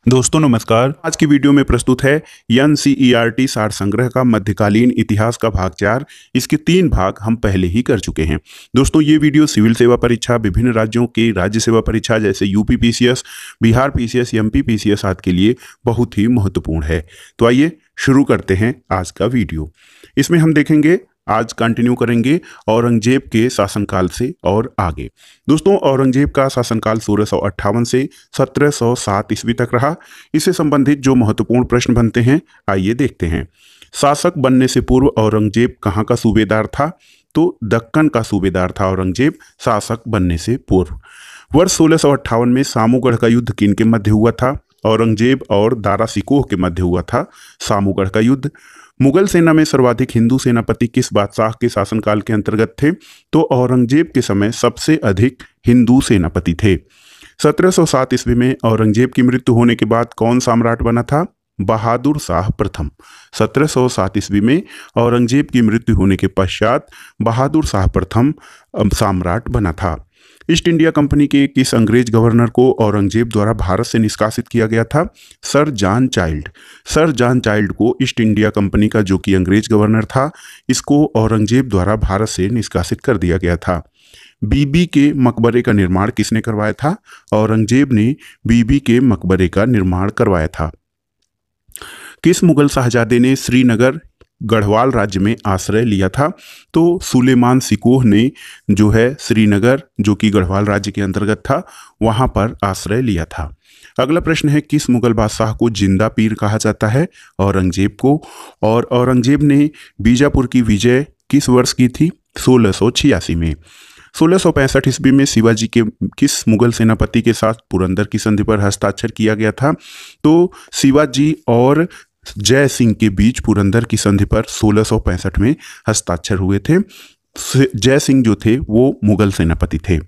दोस्तों नमस्कार। आज की वीडियो में प्रस्तुत है एनसीईआरटी सार संग्रह का मध्यकालीन इतिहास का भाग 4। इसके 3 भाग हम पहले ही कर चुके हैं। दोस्तों ये वीडियो सिविल सेवा परीक्षा, विभिन्न राज्यों की राज्य सेवा परीक्षा जैसे UP PCS, Bihar PCS, MP PCS आदि के लिए बहुत ही महत्वपूर्ण है। तो आइए शुरू करते हैं आज का वीडियो। इसमें हम देखेंगे, आज कंटिन्यू करेंगे औरंगजेब के शासनकाल से और आगे। दोस्तों औरंगजेब का शासनकाल 1658 से 1707 ईस्वी तक रहा। इससे संबंधित जो महत्वपूर्ण प्रश्न बनते हैं आइए देखते हैं। शासक बनने से पूर्व औरंगजेब कहाँ का सूबेदार था? तो दक्कन का सूबेदार था औरंगजेब शासक बनने से पूर्व। वर्ष 1658 में सामूगढ़ का युद्ध किन के मध्य हुआ था? औरंगजेब और दारा सिकोह के मध्य हुआ था सामूगढ़ का युद्ध। मुगल सेना में सर्वाधिक हिंदू सेनापति किस बादशाह के शासनकाल के अंतर्गत थे? तो औरंगजेब के समय सबसे अधिक हिंदू सेनापति थे। 1707 ईस्वी में औरंगजेब की मृत्यु होने के बाद कौन सम्राट बना था? बहादुर शाह प्रथम। 1707 ईस्वी में औरंगजेब की मृत्यु होने के पश्चात बहादुर शाह प्रथम सम्राट बना था। ईस्ट इंडिया कंपनी के किस अंग्रेज गवर्नर को औरंगजेब द्वारा भारत से निष्कासित किया गया था? Sir John child. Sir John child को ईस्ट इंडिया कंपनी का जो कि अंग्रेज गवर्नर था, इसको औरंगजेब द्वारा भारत से निष्कासित कर दिया गया था। बीबी के मकबरे का निर्माण किसने करवाया था? औरंगजेब ने बीबी के मकबरे का निर्माण करवाया था। किस मुगल शाहजादे ने श्रीनगर गढ़वाल राज्य में आश्रय लिया था? तो सुलेमान सिकोह ने जो है श्रीनगर, जो कि गढ़वाल राज्य के अंतर्गत था, वहां पर आश्रय लिया था। अगला प्रश्न है, किस मुगल बादशाह को जिंदा पीर कहा जाता है? औरंगजेब को। और औरंगजेब ने बीजापुर की विजय किस वर्ष की थी? 1686 में। 1665 ईस्वी में शिवाजी के किस मुगल सेनापति के साथ पुरंदर की संधि पर हस्ताक्षर किया गया था? तो शिवाजी और जय सिंह के बीच पुरंदर की संधि पर 1665 में हस्ताक्षर हुए थे। जय सिंह जो थे वो मुगल सेनापति थे।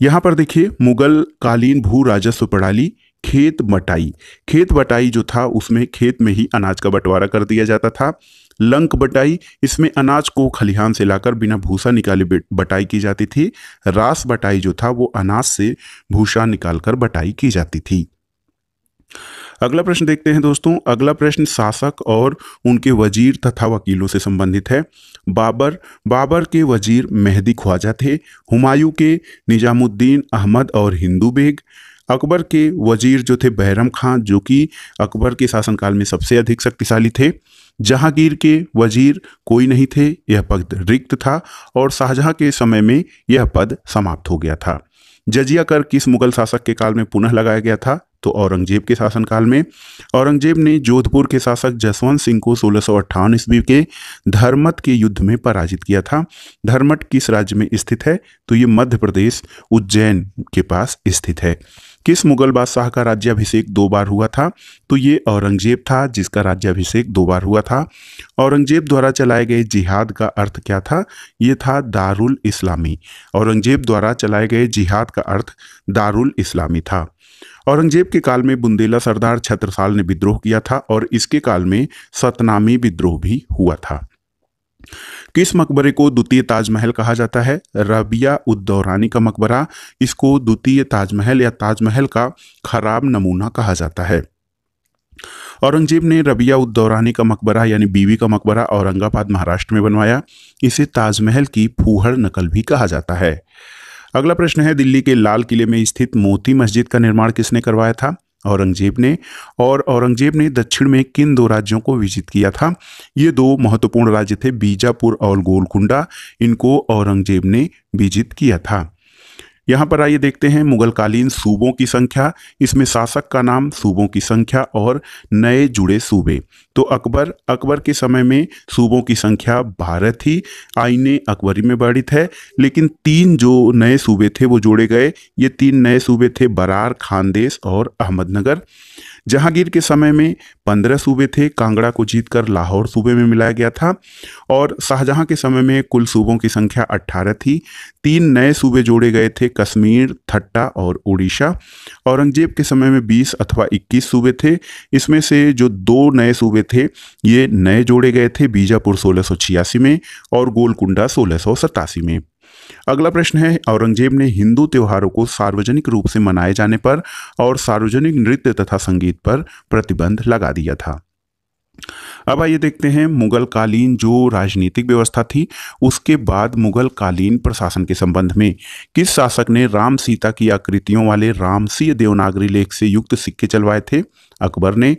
यहां पर देखिए, मुगल कालीन भू राजस्व प्रणाली खेत बटाई। खेत बटाई जो था उसमें खेत में ही अनाज का बंटवारा कर दिया जाता था। लंक बटाई, इसमें अनाज को खलिहान से लाकर बिना भूसा निकाले बटाई की जाती थी। रास बटाई जो था वो अनाज से भूसा निकालकर बटाई की जाती थी। अगला प्रश्न देखते हैं दोस्तों। अगला प्रश्न शासक और उनके वजीर तथा वकीलों से संबंधित है। बाबर के वजीर मेहदी ख्वाजा थे। हुमायूं के निजामुद्दीन अहमद और हिंदू बेग। अकबर के वजीर जो थे बैरम खां, जो कि अकबर के शासनकाल में सबसे अधिक शक्तिशाली थे। जहांगीर के वजीर कोई नहीं थे, यह पद रिक्त था और शाहजहां के समय में यह पद समाप्त हो गया था। जजिया कर किस मुगल शासक के काल में पुनः लगाया गया था? तो औरंगजेब के शासनकाल में। औरंगजेब ने जोधपुर के शासक जसवंत सिंह को 1658 ईस्वी के धर्मत के युद्ध में पराजित किया था। धर्मत किस राज्य में स्थित है? तो ये मध्य प्रदेश उज्जैन के पास स्थित है। किस मुगल बादशाह का राज्याभिषेक 2 बार हुआ था? तो ये औरंगजेब था जिसका राज्याभिषेक 2 बार हुआ था। औरंगजेब द्वारा चलाए गए जिहाद का अर्थ क्या था? ये था दारुल इस्लामी। औरंगजेब द्वारा चलाए गए जिहाद का अर्थ दारुल इस्लामी था। औरंगजेब के काल में बुंदेला सरदार छत्रसाल ने विद्रोह किया था और इसके काल में सतनामी विद्रोह भी हुआ था। किस मकबरे को द्वितीय ताजमहल कहा जाता है? रबिया उद दौरानी का मकबरा, इसको द्वितीय ताजमहल या ताजमहल का खराब नमूना कहा जाता है। औरंगजेब ने रबिया उद दौरानी का मकबरा यानी बीवी का मकबरा औरंगाबाद महाराष्ट्र में बनवाया। इसे ताजमहल की फूहड़ नकल भी कहा जाता है। अगला प्रश्न है, दिल्ली के लाल किले में स्थित मोती मस्जिद का निर्माण किसने करवाया था? औरंगजेब ने। और औरंगजेब ने दक्षिण में किन 2 राज्यों को विजित किया था? ये 2 महत्वपूर्ण राज्य थे, बीजापुर और गोलकुंडा। इनको औरंगजेब ने विजित किया था। यहाँ पर आइए देखते हैं मुगलकालीन सूबों की संख्या। इसमें शासक का नाम, सूबों की संख्या और नए जुड़े सूबे। तो अकबर के समय में सूबों की संख्या 12 थी, आईने अकबरी में वर्णित है। लेकिन 3 जो नए सूबे थे वो जोड़े गए। ये 3 नए सूबे थे बरार, खानदेश और अहमदनगर। जहांगीर के समय में 15 सूबे थे, कांगड़ा को जीतकर लाहौर सूबे में मिलाया गया था। और शाहजहां के समय में कुल सूबों की संख्या 18 थी। 3 नए सूबे जोड़े गए थे, कश्मीर, थट्टा और उड़ीसा। औरंगजेब के समय में 20 अथवा 21 सूबे थे। इसमें से जो 2 नए सूबे थे ये नए जोड़े गए थे, बीजापुर 1686 में और गोलकुंडा 1687 में। अगला प्रश्न है, औरंगजेब ने हिंदू त्योहारों को सार्वजनिक रूप से मनाए जाने पर और सार्वजनिक नृत्य तथा संगीत पर प्रतिबंध लगा दिया था। अब आइए देखते हैं मुगल कालीन जो राजनीतिक व्यवस्था थी उसके बाद मुगल कालीन प्रशासन के संबंध में किस शासक ने राम सीता की आकृतियों वाले रामसीय देवनागरी लेख से युक्त सिक्के चलवाए थे? अकबर ने।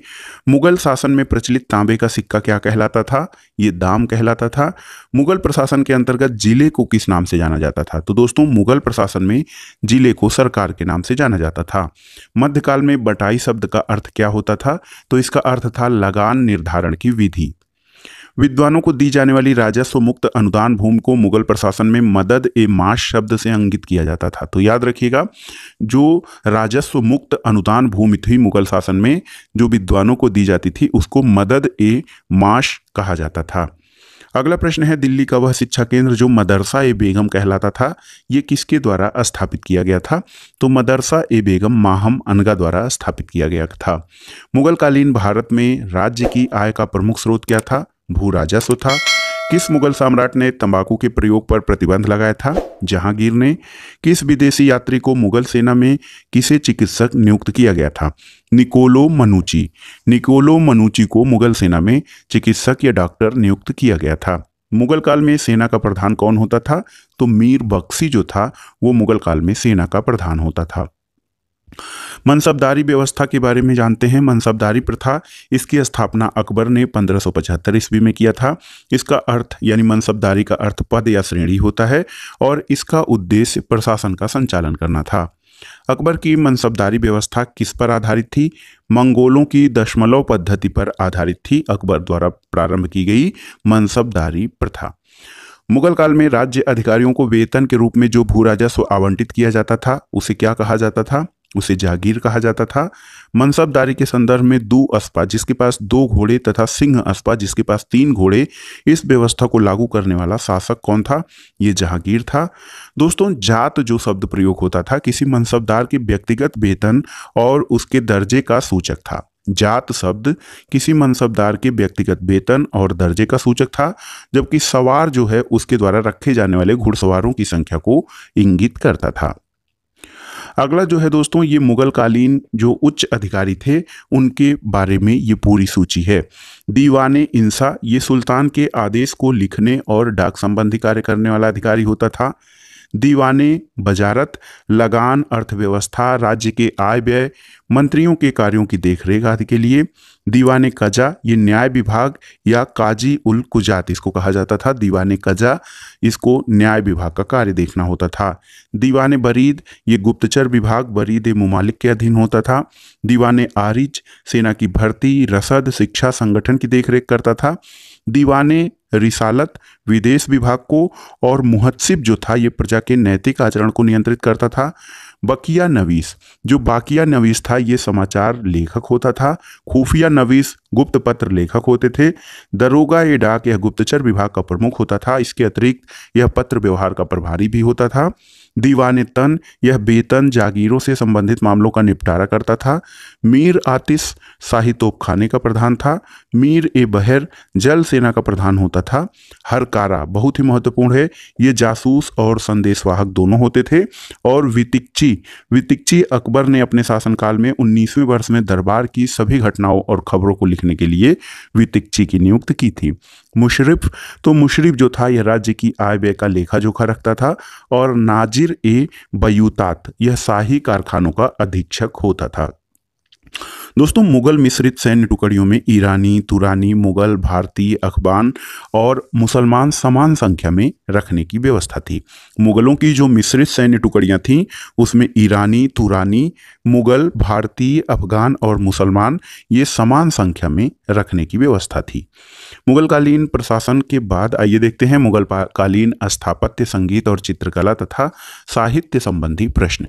मुगल शासन में प्रचलित तांबे का सिक्का क्या कहलाता था? ये दाम कहलाता था। मुगल प्रशासन के अंतर्गत जिले को किस नाम से जाना जाता था? तो दोस्तों मुगल प्रशासन में जिले को सरकार के नाम से जाना जाता था। मध्यकाल में बटाई शब्द का अर्थ क्या होता था? तो इसका अर्थ था लगान निर्धारण की विधि। विद्वानों को दी जाने वाली राजस्व मुक्त अनुदान भूमि को मुगल प्रशासन में मदद ए माश शब्द से इंगित किया जाता था। तो याद रखिएगा, जो राजस्व मुक्त अनुदान भूमि थी मुगल शासन में जो विद्वानों को दी जाती थी उसको मदद ए माश कहा जाता था। अगला प्रश्न है, दिल्ली का वह शिक्षा केंद्र जो मदरसा ए बेगम कहलाता था ये किसके द्वारा स्थापित किया गया था? तो मदरसा ए बेगम माहम अनगा द्वारा स्थापित किया गया था। मुगल कालीन भारत में राज्य की आय का प्रमुख स्रोत क्या था? भू राजस्व था। किस मुगल सम्राट ने तंबाकू के प्रयोग पर प्रतिबंध लगाया था? जहांगीर ने। किस विदेशी यात्री को मुगल सेना में किसे चिकित्सक नियुक्त किया गया था? निकोलो मनुची। निकोलो मनुची को मुगल सेना में चिकित्सक या डॉक्टर नियुक्त किया गया था। मुगल काल में सेना का प्रधान कौन होता था? तो मीर बख्शी जो था वो मुगल काल में सेना का प्रधान होता था। मनसबदारी व्यवस्था के बारे में जानते हैं। मनसबदारी प्रथा, इसकी स्थापना अकबर ने 1575 ईस्वी में किया था। इसका अर्थ यानी मनसबदारी का अर्थ पद या श्रेणी होता है और इसका उद्देश्य प्रशासन का संचालन करना था। अकबर की मनसबदारी व्यवस्था किस पर आधारित थी? मंगोलों की दशमलव पद्धति पर आधारित थी। अकबर द्वारा प्रारंभ की गई मनसबदारी प्रथा। मुगल काल में राज्य अधिकारियों को वेतन के रूप में जो भू राजस्व आवंटित किया जाता था उसे क्या कहा जाता था? उसे जागीर कहा जाता था। मनसबदारी के संदर्भ में दू अस्पा जिसके पास 2 घोड़े तथा सिंह अस्पा जिसके पास 3 घोड़े, इस व्यवस्था को लागू करने वाला शासक कौन था? ये जहांगीर था। दोस्तों जात जो शब्द प्रयोग होता था किसी मनसबदार के व्यक्तिगत वेतन और उसके दर्जे का सूचक था। जात शब्द किसी मनसबदार के व्यक्तिगत वेतन और दर्जे का सूचक था, जबकि सवार जो है उसके द्वारा रखे जाने वाले घुड़सवारों की संख्या को इंगित करता था। अगला जो है दोस्तों ये मुगल कालीन जो उच्च अधिकारी थे उनके बारे में ये पूरी सूची है। दीवाने इंसा, ये सुल्तान के आदेश को लिखने और डाक संबंधी कार्य करने वाला अधिकारी होता था। दीवाने बजारत, लगान अर्थव्यवस्था, राज्य के आय व्यय, मंत्रियों के कार्यों की देखरेख आदि के लिए। दीवाने कजा, ये न्याय विभाग या काजी उल कुजात इसको कहा जाता था। दीवाने कजा, इसको न्याय विभाग का कार्य देखना होता था। दीवाने बरीद, ये गुप्तचर विभाग बरीद मुमालिक के अधीन होता था। दीवाने आरिज, सेना की भर्ती, रसद, शिक्षा, संगठन की देखरेख करता था। दीवाने रिसालत, विदेश विभाग को, और मुहत्सिब जो था ये प्रजा के नैतिक आचरण को नियंत्रित करता था। बकिया नवीस, जो बाकिया नवीस था ये समाचार लेखक होता था। खुफिया नवीस गुप्त पत्र लेखक होते थे। दरोगा ए डाक यह गुप्तचर विभाग का प्रमुख होता था। इसके अतिरिक्त यह पत्र व्यवहार का प्रभारी भी होता था। दीवाने तन, यह वेतन जागीरों से संबंधित मामलों का निपटारा करता था। मीर आतिश शाही तोपखाने का प्रधान था। मीर ए बहर जल सेना का प्रधान होता था। हरकारा बहुत ही महत्वपूर्ण है, ये जासूस और संदेशवाहक दोनों होते थे। और वितिक्ची अकबर ने अपने शासनकाल में 19वें वर्ष में दरबार की सभी घटनाओं और खबरों को लिखने के लिए वितिक्ची की नियुक्त की थी। मुशरिफ, तो मुशरिफ जो था यह राज्य की आय व्यय का लेखा जोखा रखता था। और नाजिर ए बयूतात, यह शाही कारखानों का अधीक्षक होता था। दोस्तों मुगल मिश्रित सैन्य टुकड़ियों में ईरानी, तुरानी, मुगल, भारतीय, अफगान और मुसलमान समान संख्या में रखने की व्यवस्था थी। मुगलों की जो मिश्रित सैन्य टुकड़ियां थीं उसमें ईरानी, तुरानी, मुगल, भारतीय, अफगान और मुसलमान ये समान संख्या में रखने की व्यवस्था थी। मुगलकालीन प्रशासन के बाद आइए देखते हैं मुगल कालीन स्थापत्य, संगीत और चित्रकला तथा साहित्य संबंधी प्रश्न।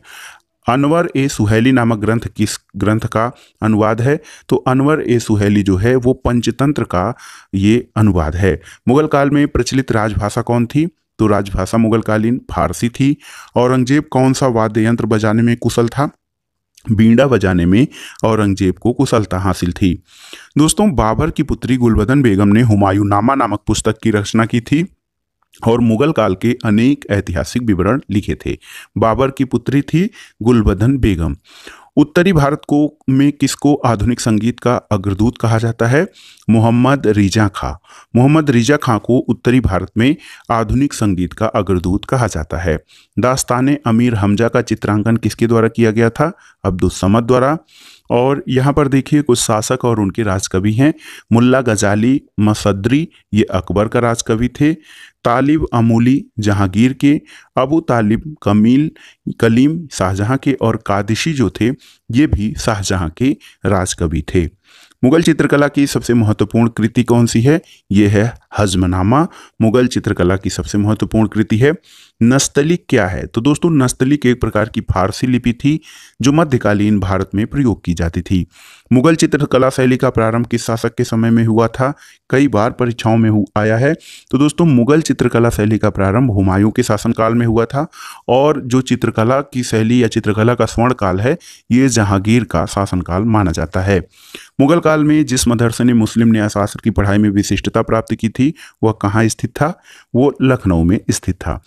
अनवर ए सुहेली नामक ग्रंथ किस ग्रंथ का अनुवाद है? तो अनवर ए सुहेली जो है वो पंचतंत्र का ये अनुवाद है। मुगल काल में प्रचलित राजभाषा कौन थी? तो राजभाषा मुगलकालीन फारसी थी। औरंगजेब कौन सा वाद्य यंत्र बजाने में कुशल था? बीड़ा बजाने में औरंगजेब को कुशलता हासिल थी। दोस्तों बाबर की पुत्री गुलबदन बेगम ने हुमायूं नामा नामक पुस्तक की रचना की थी। और मुगल काल के अनेक ऐतिहासिक विवरण लिखे थे। बाबर की पुत्री थी गुलबदन बेगम। उत्तरी भारत को में किसको आधुनिक संगीत का अग्रदूत कहा जाता है? मोहम्मद रिजा खां। मोहम्मद रिजा खां को उत्तरी भारत में आधुनिक संगीत का अग्रदूत कहा जाता है। दास्ताने अमीर हमजा का चित्रांकन किसके द्वारा किया गया था? अब्दुस समद द्वारा। और यहाँ पर देखिए कुछ शासक और उनके राजकवि हैं। मुल्ला गजाली मसदरी, ये अकबर का राजकवि थे। तालिब अमूली जहांगीर के, अबू तालिब कलीम शाहजहां के, और कादिशी जो थे ये भी शाहजहां के राजकवि थे। मुगल चित्रकला की सबसे महत्वपूर्ण कृति कौन सी है? ये है हज़्मनामा। मुगल चित्रकला की सबसे महत्वपूर्ण कृति है। नस्तलिक क्या है? तो दोस्तों नस्तलिक एक प्रकार की फारसी लिपि थी जो मध्यकालीन भारत में प्रयोग की जाती थी। मुगल चित्रकला शैली का प्रारंभ किस शासक के समय में हुआ था? कई बार परीक्षाओं में आया है। तो दोस्तों मुगल चित्रकला शैली का प्रारंभ हुमायूं के शासनकाल में हुआ था, और जो चित्रकला की शैली या चित्रकला का स्वर्ण काल है ये जहांगीर का शासनकाल माना जाता है। मुगल काल में जिस मदरसे ने मुस्लिम न्यायशास्त्र की पढ़ाई में विशिष्टता प्राप्त की थी वह कहाँ स्थित था? वो लखनऊ में स्थित था।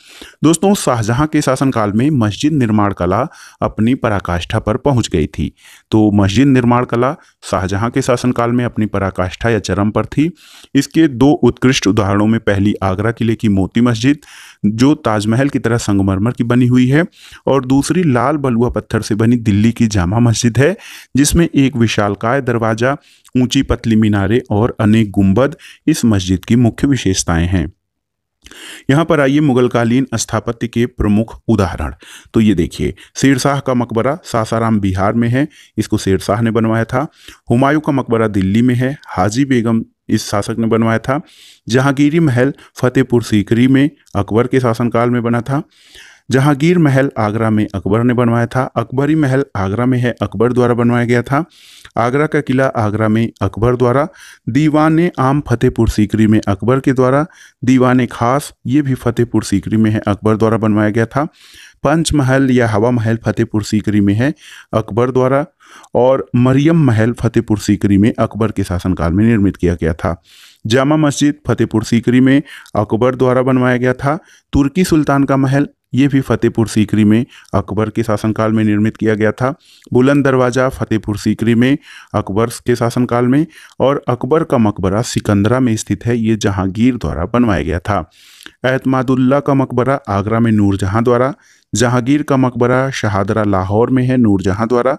दोस्तों शाहजहां के शासनकाल में मस्जिद निर्माण कला अपनी पराकाष्ठा पर पहुंच गई थी। तो मस्जिद निर्माण कला शाहजहां के शासनकाल में अपनी पराकाष्ठा या चरम पर थी। इसके दो उत्कृष्ट उदाहरणों में पहली आगरा किले की मोती मस्जिद जो ताजमहल की तरह संगमरमर की बनी हुई है, और दूसरी लाल बलुआ पत्थर से बनी दिल्ली की जामा मस्जिद है जिसमें एक विशालकाय दरवाजा, ऊंची पतली मीनारें और अनेक गुंबद इस मस्जिद की मुख्य विशेषताएं हैं। यहाँ पर आइए मुगलकालीन स्थापत्य के प्रमुख उदाहरण। तो ये देखिए शेरशाह का मकबरा सासाराम बिहार में है, इसको शेरशाह ने बनवाया था। हुमायूं का मकबरा दिल्ली में है, हाजी बेगम इस शासक ने बनवाया था। जहांगीरी महल फतेहपुर सीकरी में अकबर के शासनकाल में बना था। जहांगीर महल आगरा में अकबर ने बनवाया था। अकबरी महल आगरा में है, अकबर द्वारा बनवाया गया था। आगरा का किला आगरा में अकबर द्वारा। दीवाने आम फतेहपुर सीकरी में अकबर के द्वारा। दीवाने खास ये भी फतेहपुर सीकरी में है, अकबर द्वारा बनवाया गया था। पंचमहल या हवा महल फतेहपुर सीकरी में है, अकबर द्वारा। और मरियम महल फतेहपुर सीकरी में अकबर के शासनकाल में निर्मित किया गया था। जामा मस्जिद फतेहपुर सीकरी में अकबर द्वारा बनवाया गया था। तुर्की सुल्तान का महल ये भी फतेहपुर सीकरी में अकबर के शासनकाल में निर्मित किया गया था। बुलंद दरवाज़ा फतेहपुर सीकरी में अकबर के शासनकाल में। और अकबर का मकबरा सिकंदरा में स्थित है, ये जहांगीर द्वारा बनवाया गया था। एतमादुल्ला का मकबरा आगरा में नूरजहां द्वारा। जहांगीर का मकबरा शहादरा लाहौर में है, नूरजहां द्वारा।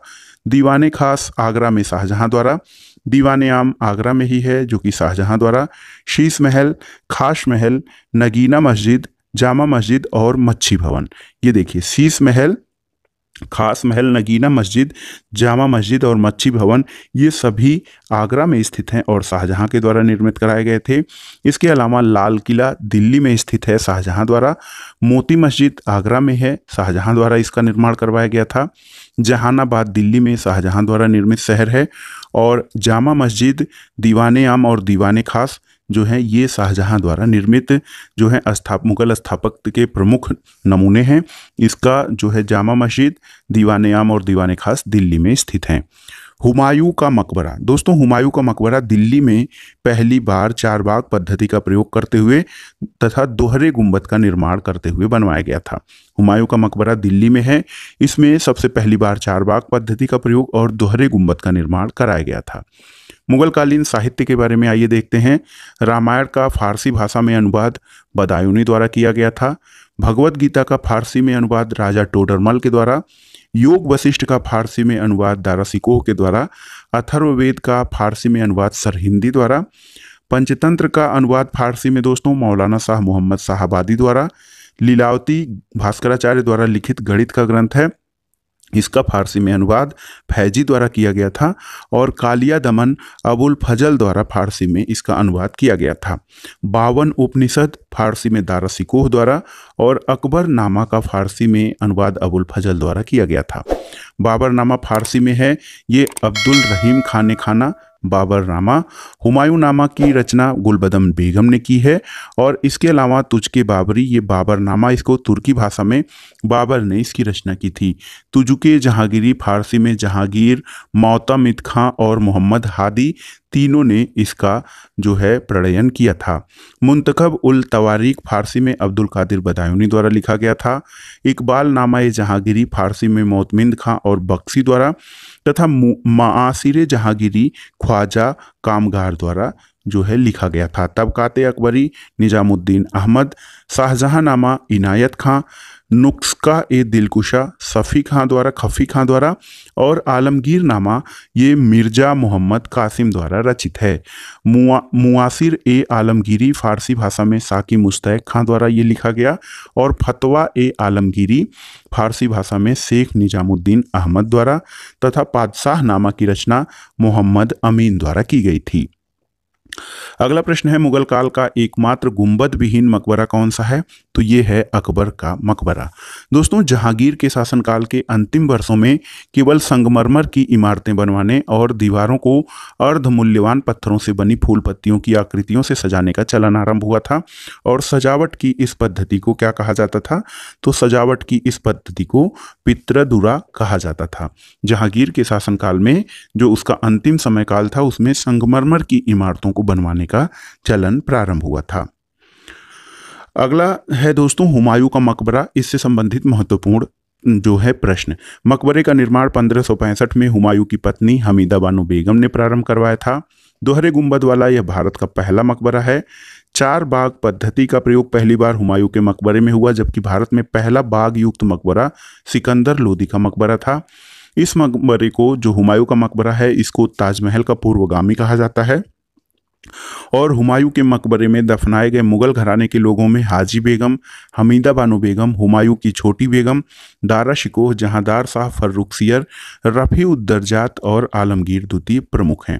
दीवाने खास आगरा में शाहजहां द्वारा। दीवाने आम आगरा में ही है जो कि शाहजहां द्वारा। शीश महल, खास महल, नगीना मस्जिद, जामा मस्जिद और मच्छी भवन। ये देखिए शीश महल, खास महल, नगीना मस्जिद, जामा मस्जिद और मच्छी भवन ये सभी आगरा में स्थित हैं और शाहजहां के द्वारा निर्मित कराए गए थे। इसके अलावा लाल किला दिल्ली में स्थित है, शाहजहां द्वारा। मोती मस्जिद आगरा में है, शाहजहां द्वारा इसका निर्माण करवाया गया था। जहानाबाद दिल्ली में शाहजहां द्वारा निर्मित शहर है। और जामा मस्जिद, दीवाने आम और दीवाने खास जो है ये शाहजहां द्वारा निर्मित जो है मुगल स्थापत्य के प्रमुख नमूने हैं। इसका जो है जामा मस्जिद, दीवाने आम और दीवाने खास दिल्ली में स्थित हैं। हुमायूं का मकबरा, दोस्तों हुमायूं का मकबरा दिल्ली में पहली बार चारबाग पद्धति का प्रयोग करते हुए तथा दोहरे गुंबद का निर्माण करते हुए बनवाया गया था। हुमायूं का मकबरा दिल्ली में है, इसमें सबसे पहली बार चारबाग पद्धति का प्रयोग और दोहरे गुंबद का निर्माण कराया गया था। मुगलकालीन साहित्य के बारे में आइए देखते हैं। रामायण का फारसी भाषा में अनुवाद बदायूनी द्वारा किया गया था। भगवत गीता का फारसी में अनुवाद राजा टोडरमल के द्वारा। योग वशिष्ठ का फारसी में अनुवाद दारासिकोह के द्वारा। अथर्ववेद का फारसी में अनुवाद सरहिंदी द्वारा। पंचतंत्र का अनुवाद फारसी में दोस्तों मौलाना शाह मोहम्मद साहबादी द्वारा। लीलावती भास्कराचार्य द्वारा लिखित गणित का ग्रंथ है, इसका फारसी में अनुवाद फैजी द्वारा किया गया था। और कालिया दमन अबुल फजल द्वारा फारसी में इसका अनुवाद किया गया था। 52 उपनिषद फारसी में दारासिकोह द्वारा। और अकबर नामा का फारसी में अनुवाद अबुल फजल द्वारा किया गया था। बाबर नामा फारसी में है, ये अब्दुल रहीम खान ने खाना बाबर नामा। हुमायूं नामा की रचना गुलबदन बेगम ने की है। और इसके अलावा तुझके बाबरी, ये बाबर नामा, इसको तुर्की भाषा में बाबर ने इसकी रचना की थी। तुजुके जहांगीरी फारसी में जहांगीर, मौतमिद खां और मोहम्मद हादी तीनों ने इसका जो है प्रणयन किया था। मुंतखब उल तवारीख फारसी में अब्दुल कादिर बदायूनी द्वारा लिखा गया था। इकबाल नामा जहांगीरी फारसी में मोतमिंद खां और बख्शी द्वारा तथा माआसिर जहांगीरी ख्वाजा कामगार द्वारा जो है लिखा गया था। तबकाते अकबरी निजामुद्दीन अहमद, शाहजहांनामा इनायत खां, नुस्खा ए दिलकुशा खफ़ी खां द्वारा और आलमगीर नामा ये मिर्जा मोहम्मद कासिम द्वारा रचित है। मुआसिर ए आलमगीरी फारसी भाषा में साकी मुस्तैक खां द्वारा ये लिखा गया और फतवा ए आलमगीरी फारसी भाषा में शेख निजामुद्दीन अहमद द्वारा तथा पादशाह नामा की रचना मोहम्मद अमीन द्वारा की गई थी। अगला प्रश्न है, मुगल काल का एकमात्र गुंबद विहीन मकबरा कौन सा है? तो ये है अकबर का मकबरा। दोस्तों, जहांगीर के शासनकाल के अंतिम वर्षों में केवल संगमरमर की इमारतें बनवाने और दीवारों को अर्ध मूल्यवान पत्थरों से बनी फूल पत्तियों की आकृतियों से सजाने का चलन आरंभ हुआ था। और सजावट की इस पद्धति को क्या कहा जाता था? तो सजावट की इस पद्धति को पित्रदुरा कहा जाता था। जहांगीर के शासनकाल में जो उसका अंतिम समय काल था उसमें संगमरमर की इमारतों को बनवाने का चलन प्रारंभ हुआ था। अगला है दोस्तों हुमायूं का मकबरा। इससे संबंधित महत्वपूर्ण जो है प्रश्न। मकबरे का निर्माण 1565 में हुमायूं की पत्नी हमीदा बानो बेगम ने प्रारंभ करवाया था। दोहरे गुंबद वाला यह भारत का पहला मकबरा है। 4 बाग पद्धति का प्रयोग पहली बार हुमायूं के मकबरे में हुआ, जबकि भारत में पहला बाग युक्त मकबरा सिकंदर लोदी का मकबरा था। इस मकबरे को जो हुमायूं का मकबरा है इसको ताजमहल का पूर्वगामी कहा जाता है। और हुमायूं के मकबरे में दफनाए गए मुगल घराने के लोगों में हाजी बेगम, हमीदा बानो बेगम, हुमायूं की छोटी बेगम, दारा शिकोह, जहांदार शाह फर्रुखसियर, रफ़ी उद दर्जात और आलमगीर द्वितीय प्रमुख हैं।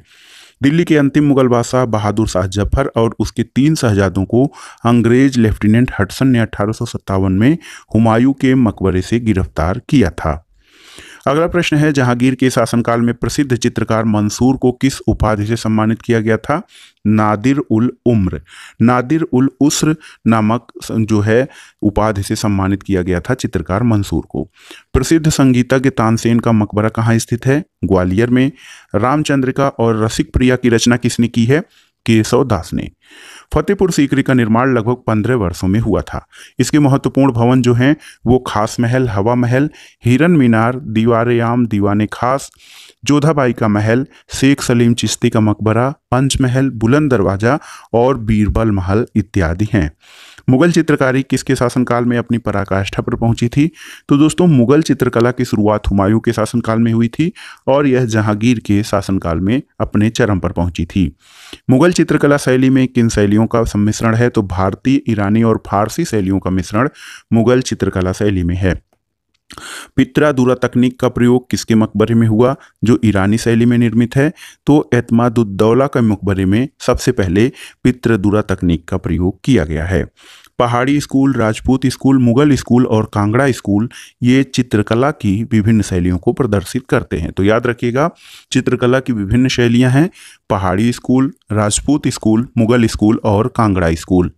दिल्ली के अंतिम मुगल बादशाह बहादुर शाह जफर और उसके 3 शहजादों को अंग्रेज लेफ्टिनेंट हडसन ने 1857 में हुमायूं के मकबरे से गिरफ्तार किया था। अगला प्रश्न है, जहांगीर के शासनकाल में प्रसिद्ध चित्रकार मंसूर को किस उपाधि से सम्मानित किया गया था? नादिर उल उम्र, नादिर उल उस्र नामक जो है उपाधि से सम्मानित किया गया था चित्रकार मंसूर को। प्रसिद्ध संगीतज्ञ तानसेन का मकबरा कहाँ स्थित है? ग्वालियर में। रामचंद्रिका और रसिक प्रिया की रचना किसने की है? केशव दास ने। फतेहपुर सीकरी का निर्माण लगभग 15 वर्षों में हुआ था। इसके महत्वपूर्ण भवन जो हैं वो खास महल, हवा महल, हिरन मीनार, दीवारे आम, दीवाने खास, जोधाबाई का महल, शेख सलीम चिश्ती का मकबरा, पंचमहल, बुलंद दरवाजा और बीरबल महल इत्यादि हैं। मुगल चित्रकारी किसके शासनकाल में अपनी पराकाष्ठा पर पहुंची थी? तो दोस्तों, मुगल चित्रकला की शुरुआत हुमायूं के शासनकाल में हुई थी और यह जहांगीर के शासनकाल में अपने चरम पर पहुंची थी। मुगल चित्रकला शैली में किन शैलियों का सम्मिश्रण है? तो भारतीय, ईरानी और फारसी शैलियों का मिश्रण मुगल चित्रकला शैली में है। पित्रादुरा तकनीक का प्रयोग किसके मकबरे में हुआ जो ईरानी शैली में निर्मित है? तो एतमादुद्दौला के मकबरे में सबसे पहले पित्रादुरा तकनीक का प्रयोग किया गया है। पहाड़ी school, Rajput school, Mughal school और कांगड़ा स्कूल ये चित्रकला की विभिन्न शैलियों को प्रदर्शित करते हैं। तो याद रखिएगा, चित्रकला की विभिन्न शैलियां हैं: पहाड़ी school, Rajput school, Mughal school और कांगड़ा स्कूल।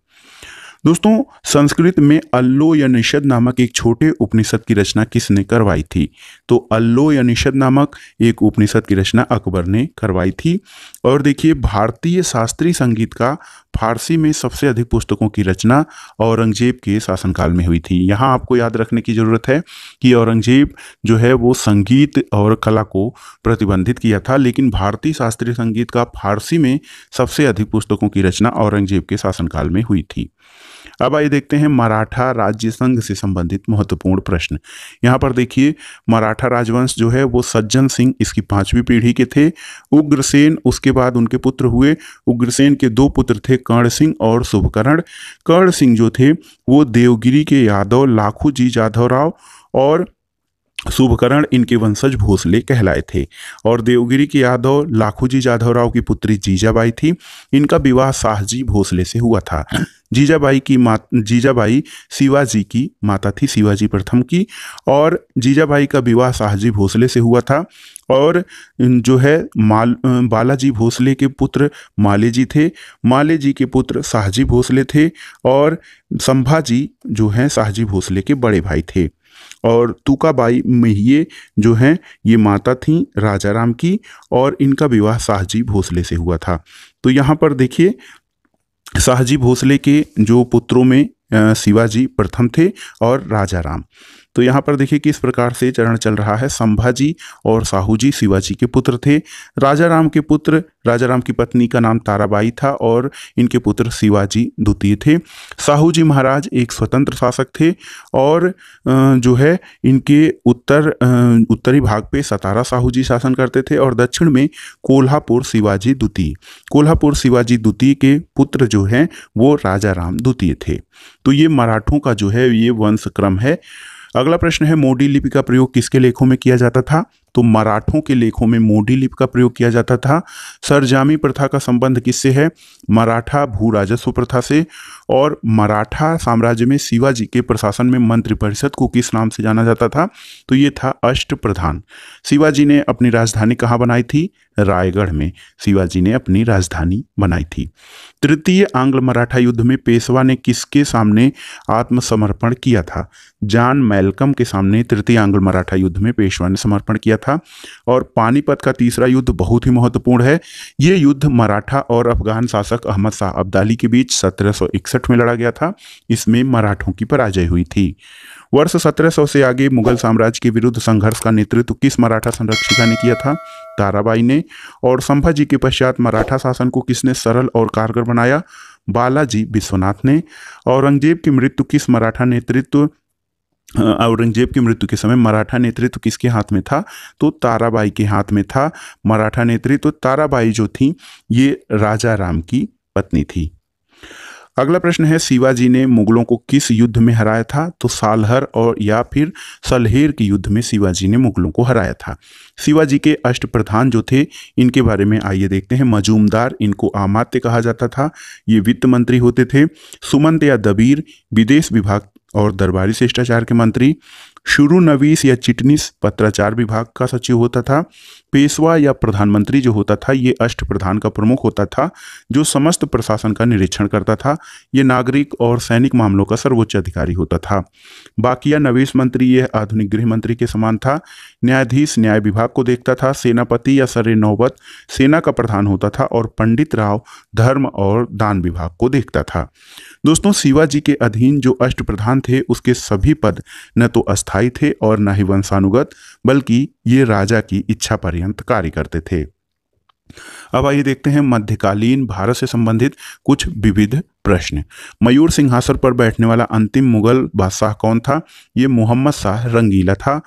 दोस्तों, संस्कृत में अल्लोयनिषद नामक एक छोटे उपनिषद की रचना किसने करवाई थी? तो अल्लोयनिषद नामक एक उपनिषद की रचना अकबर ने करवाई थी। और देखिए, भारतीय शास्त्रीय संगीत का फारसी में सबसे अधिक पुस्तकों की रचना औरंगजेब के शासनकाल में हुई थी। यहाँ आपको याद रखने की जरूरत है कि औरंगजेब जो है वो संगीत और कला को प्रतिबंधित किया था, लेकिन भारतीय शास्त्रीय संगीत का फारसी में सबसे अधिक पुस्तकों की रचना औरंगजेब के शासनकाल में हुई थी। अब आइए देखते हैं मराठा राज्य संघ से संबंधित महत्वपूर्ण प्रश्न। यहाँ पर देखिए, मराठा राजवंश जो है वो सज्जन सिंह इसकी 5वीं पीढ़ी के थे। उग्रसेन उसके बाद उनके पुत्र हुए। उग्रसेन के 2 पुत्र थे, कर्ण सिंह और शुभकर्ण। कर्ण सिंह जो थे वो देवगिरी के यादव लाखू जी जाधव राव और शुभकर्ण इनके वंशज भोसले कहलाए थे। और देवगिरी के यादव लाखूजी जाधव राव की पुत्री जीजाबाई थी। इनका विवाह शाहजी भोसले से हुआ था। जीजाबाई शिवाजी की माता थी, शिवाजी प्रथम की, और जीजाबाई का विवाह शाहजी भोसले से हुआ था। और जो है बालाजी भोसले के पुत्र मालेजी थे। मालेजी के पुत्र शाहजी भोसले थे और संभाजी जो हैं शाहजी भोसले के बड़े भाई थे। और तुकाबाई महिये जो हैं ये माता थीं राजा राम की, और इनका विवाह शाहजी भोसले से हुआ था। तो यहाँ पर देखिए शाहजी भोसले के जो पुत्रों में शिवाजी प्रथम थे और राजा राम। तो यहाँ पर देखिए किस प्रकार से चरण चल रहा है। संभाजी और साहूजी शिवाजी के पुत्र थे। राजा राम की पत्नी का नाम ताराबाई था और इनके पुत्र शिवाजी द्वितीय थे। साहूजी महाराज एक स्वतंत्र शासक थे और जो है इनके उत्तरी भाग पे सतारा साहूजी शासन करते थे और दक्षिण में कोल्हापुर शिवाजी द्वितीय के पुत्र जो हैं वो राजा राम द्वितीय थे। तो ये मराठों का जो है ये वंश क्रम है। अगला प्रश्न है मोडी लिपि का प्रयोग किसके लेखों में किया जाता था? तो मराठों के लेखों में मोडी लिपि का प्रयोग किया जाता था। सरजामी प्रथा का संबंध किससे है? मराठा भू राजस्व प्रथा से। और मराठा साम्राज्य में शिवाजी के प्रशासन में मंत्रिपरिषद को किस नाम से जाना जाता था? तो ये था अष्टप्रधान। शिवाजी ने अपनी राजधानी कहाँ बनाई थी? रायगढ़ में शिवाजी ने अपनी राजधानी बनाई थी। तृतीय आंग्ल मराठा युद्ध में पेशवा ने किसके सामने आत्मसमर्पण किया था? जॉन मैल्कम के सामने तृतीय आंग्ल मराठा युद्ध में पेशवा ने समर्पण किया था। और पानीपत का तीसरा युद्ध बहुत ही महत्वपूर्ण है। ये युद्ध मराठा और अफगान शासक अहमद शाह अब्दाली के बीच 1761 में लड़ा गया था। इसमें मराठों की पराजय हुई थी। वर्ष 1700 से आगे मुगल साम्राज्य के विरुद्ध संघर्ष का नेतृत्व किस मराठा संरक्षिका ने किया था? ताराबाई ने। और संभाजी के पश्चात मराठा शासन को किसने सरल और कारगर बनाया? बालाजी विश्वनाथ ने। औरंगजेब की मृत्यु के समय मराठा नेतृत्व किसके हाथ में था? तो ताराबाई के हाथ में था मराठा नेतृत्व। ताराबाई जो थी ये राजा राम की पत्नी थी। अगला प्रश्न है शिवाजी ने मुगलों को किस युद्ध में हराया था? तो सालहर और या फिर सलहेर के युद्ध में शिवाजी ने मुगलों को हराया था। शिवाजी के अष्टप्रधान जो थे इनके बारे में आइए देखते हैं। मजूमदार, इनको आमात्य कहा जाता था, ये वित्त मंत्री होते थे। सुमंत या दबीर, विदेश विभाग और दरबारी शिष्टाचार के मंत्री। शुरू-नवीस या चिटनीस, पत्राचार विभाग का सचिव होता था। पेशवा या प्रधानमंत्री जो होता था ये अष्टप्रधान का प्रमुख होता था जो समस्त प्रशासन का निरीक्षण करता था। ये नागरिक और सैनिक मामलों का सर्वोच्च अधिकारी होता था। बाकिया नवेश मंत्री यह आधुनिक गृह मंत्री के समान था। न्यायाधीश न्याय विभाग को देखता था। सेनापति या सरे नौबत सेना का प्रधान होता था और पंडित राव धर्म और दान विभाग को देखता था। दोस्तों शिवाजी के अधीन जो अष्टप्रधान थे उसके सभी पद न तो अस्थायी थे और न ही वंशानुगत, बल्कि ये राजा की इच्छा पर्यंत कार्य करते थे। अब आइए देखते हैं मध्यकालीन भारत से संबंधित कुछ विविध प्रश्न। मयूर सिंहासन पर बैठने वाला अंतिम मुगल बादशाह कौन था? ये मोहम्मद शाह रंगीला था।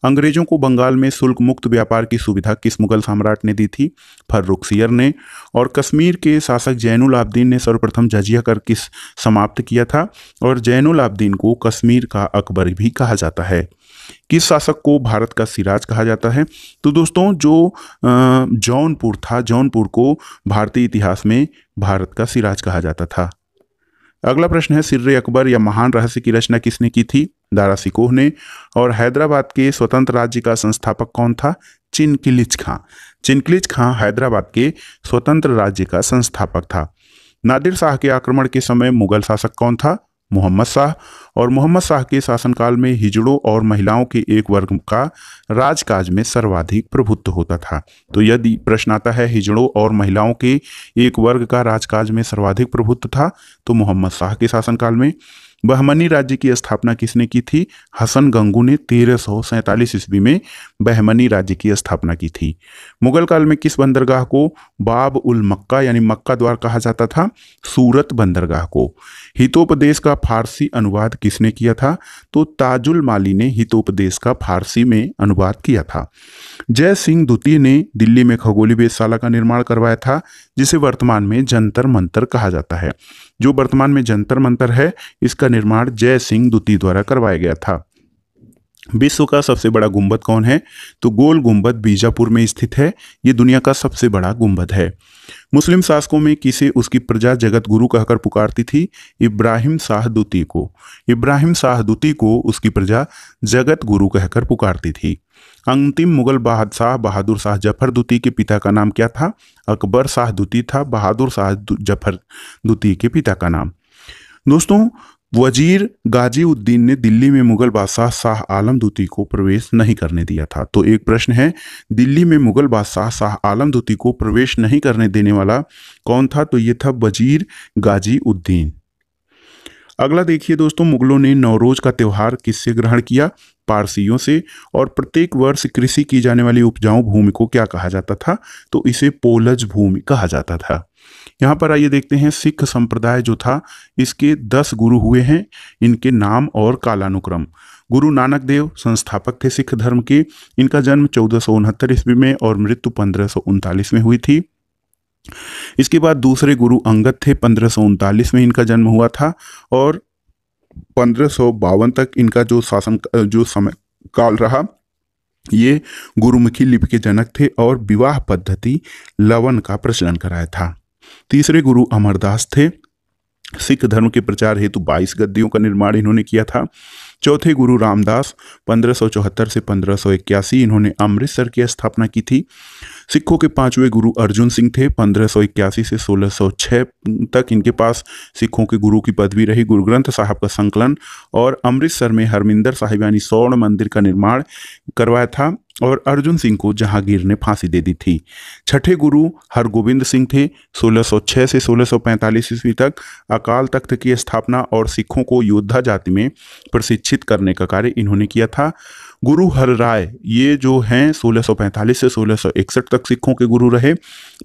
अंग्रेजों को बंगाल में शुल्क मुक्त व्यापार की सुविधा किस मुगल सम्राट ने दी थी? फर्रुखसियर ने। और कश्मीर के शासक जैनुल आबदीन ने सर्वप्रथम जजिया कर किस समाप्त किया था? और जैनुल आबदीन को कश्मीर का अकबर भी कहा जाता है। किस शासक को भारत का सिराज कहा जाता है? तो दोस्तों जो जौनपुर था, जौनपुर को भारतीय इतिहास में भारत का सिराज कहा जाता था। अगला प्रश्न है सिर्रे अकबर या महान रहस्य की रचना किसने की थी? दारा शिकोह ने। और हैदराबाद के स्वतंत्र राज्य का संस्थापक कौन था? चिनकिलिच खां। चिनकिलिच खां हैदराबाद के स्वतंत्र राज्य का संस्थापक था। नादिर शाह के आक्रमण के समय मुगल शासक कौन था? मोहम्मद शाह। और मोहम्मद शाह के शासनकाल में हिजड़ों और महिलाओं के एक वर्ग का राजकाज में सर्वाधिक प्रभुत्व होता था। तो यदि प्रश्न आता है हिजड़ों और महिलाओं के एक वर्ग का राजकाज में सर्वाधिक प्रभुत्व था तो मोहम्मद शाह के शासनकाल में। बहमनी राज्य की स्थापना किसने की थी? हसन गंगू ने 1347 ईस्वी में बहमनी राज्य की स्थापना की थी। मुगल काल में किस बंदरगाह को बाब उल मक्का यानी मक्का द्वार कहा जाता था? सूरत बंदरगाह को। हितोपदेश का फारसी अनुवाद किसने किया था? तो ताजुल माली ने हितोपदेश का फारसी में अनुवाद किया था। जय सिंह द्वितीय ने दिल्ली में खगोलीय वेधशाला का निर्माण करवाया था जिसे वर्तमान में जंतर मंतर कहा जाता है। जो वर्तमान में जंतर मंतर है इसका निर्माण जय सिंह द्वितीय द्वारा करवाया गया था। विश्व का सबसे बड़ा गुंबद कौन है? तो गोल गुंबद बीजापुर में स्थित है। ये दुनिया का सबसे बड़ा गुंबद है। मुस्लिम शासकों में किसे उसकी प्रजा जगत गुरु कहकर पुकारती थी? इब्राहिम शाह द्वितीय को। इब्राहिम शाह द्वितीय को उसकी प्रजा जगत गुरु कहकर पुकारती थी। अंतिम मुगल बादशाह बहादुर शाह जफर द्वितीय के पिता का नाम क्या था? अकबर शाह द्वितीय था बहादुर शाह जफर द्वितीय के पिता का नाम। दोस्तों वजीर गाजीउद्दीन ने दिल्ली में मुगल बादशाह शाह आलम द्वितीय को प्रवेश नहीं करने दिया था। तो एक प्रश्न है, दिल्ली में मुगल बादशाह शाह आलम द्वितीय को प्रवेश नहीं करने देने वाला कौन था? तो ये था वजीर गाजीउद्दीन। अगला देखिए दोस्तों, मुगलों ने नवरोज का त्यौहार किससे ग्रहण किया? पारसियों से। और प्रत्येक वर्ष कृषि की जाने वाली उपजाऊ भूमि को क्या कहा जाता था? तो इसे पोलज भूमि कहा जाता था। यहाँ पर आइए देखते हैं, सिख संप्रदाय जो था इसके 10 गुरु हुए हैं, इनके नाम और कालानुक्रम। गुरु नानक देव संस्थापक थे सिख धर्म के। इनका जन्म 1469 ईस्वी में और मृत्यु 1539 में हुई थी। इसके बाद दूसरे गुरु अंगद थे, 1539 में इनका जन्म हुआ था और 1552 तक इनका जो समय काल रहा। ये गुरुमुखी लिपि के जनक थे और विवाह पद्धति लवन का प्रचलन कराया था। तीसरे गुरु अमरदास थे। सिख धर्म के प्रचार हेतु 22 गद्दियों का निर्माण इन्होंने किया था। चौथे गुरु रामदास 1574 से 1581, इन्होंने अमृतसर की स्थापना की थी। सिखों के 5वें गुरु अर्जुन सिंह थे, 1581 से 1606 तक इनके पास सिखों के गुरु की पदवी रही। गुरु ग्रंथ साहब का संकलन और अमृतसर में हरमिंदर साहिब यानी स्वर्ण मंदिर का निर्माण करवाया था और अर्जुन सिंह को जहांगीर ने फांसी दे दी थी। छठे गुरु हरगोविंद सिंह थे, 1606 से 1645 ईस्वी तक अकाल तख्त की स्थापना और सिखों को योद्धा जाति में प्रशिक्षित करने का कार्य इन्होंने किया था। गुरु हरराय ये जो हैं 1645 से 1661 तक सिखों के गुरु रहे।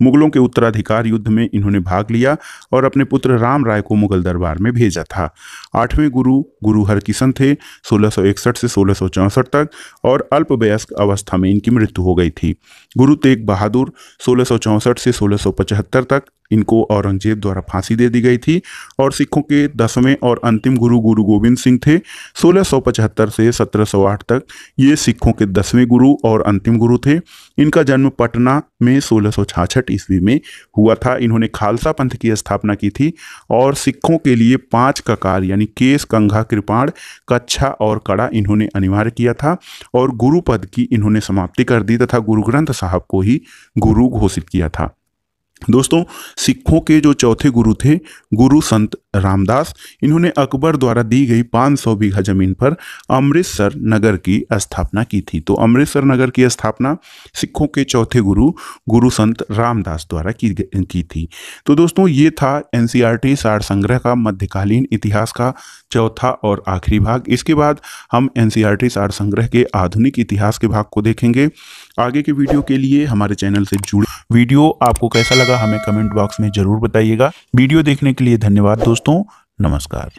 मुगलों के उत्तराधिकार युद्ध में इन्होंने भाग लिया और अपने पुत्र राम राय को मुगल दरबार में भेजा था। आठवें गुरु हरकिशन थे, 1661 से 1664 तक और अल्पवयस्क अवस्था में इनकी मृत्यु हो गई थी। गुरु तेग बहादुर 1664 से 1675 तक इनको औरंगजेब द्वारा फांसी दे दी गई थी। और सिखों के 10वें और अंतिम गुरु गोविंद सिंह थे, 1675 से 1708 तक ये सिखों के 10वें गुरु और अंतिम गुरु थे। इनका जन्म पटना में 1666 ईस्वी में हुआ था। इन्होंने खालसा पंथ की स्थापना की थी और सिखों के लिए 5 ककार यानी केस, कंघा, कृपाण, कच्छा और कड़ा इन्होंने अनिवार्य किया था और गुरु पद की इन्होंने समाप्ति कर दी तथा गुरु ग्रंथ साहब को ही गुरु घोषित किया था। दोस्तों, सिखों के जो चौथे गुरु थे गुरु संत रामदास, इन्होंने अकबर द्वारा दी गई 500 बीघा जमीन पर अमृतसर नगर की स्थापना की थी। तो अमृतसर नगर की स्थापना सिखों के चौथे गुरु संत रामदास द्वारा की थी। तो दोस्तों, ये था एनसीईआरटी सार संग्रह का मध्यकालीन इतिहास का चौथा और आखिरी भाग। इसके बाद हम एनसीईआरटी सार संग्रह के आधुनिक इतिहास के भाग को देखेंगे। आगे के वीडियो के लिए हमारे चैनल से जुड़े। वीडियो आपको कैसा लगा हमें कमेंट बॉक्स में जरूर बताइएगा। वीडियो देखने के लिए धन्यवाद दोस्तों, नमस्कार।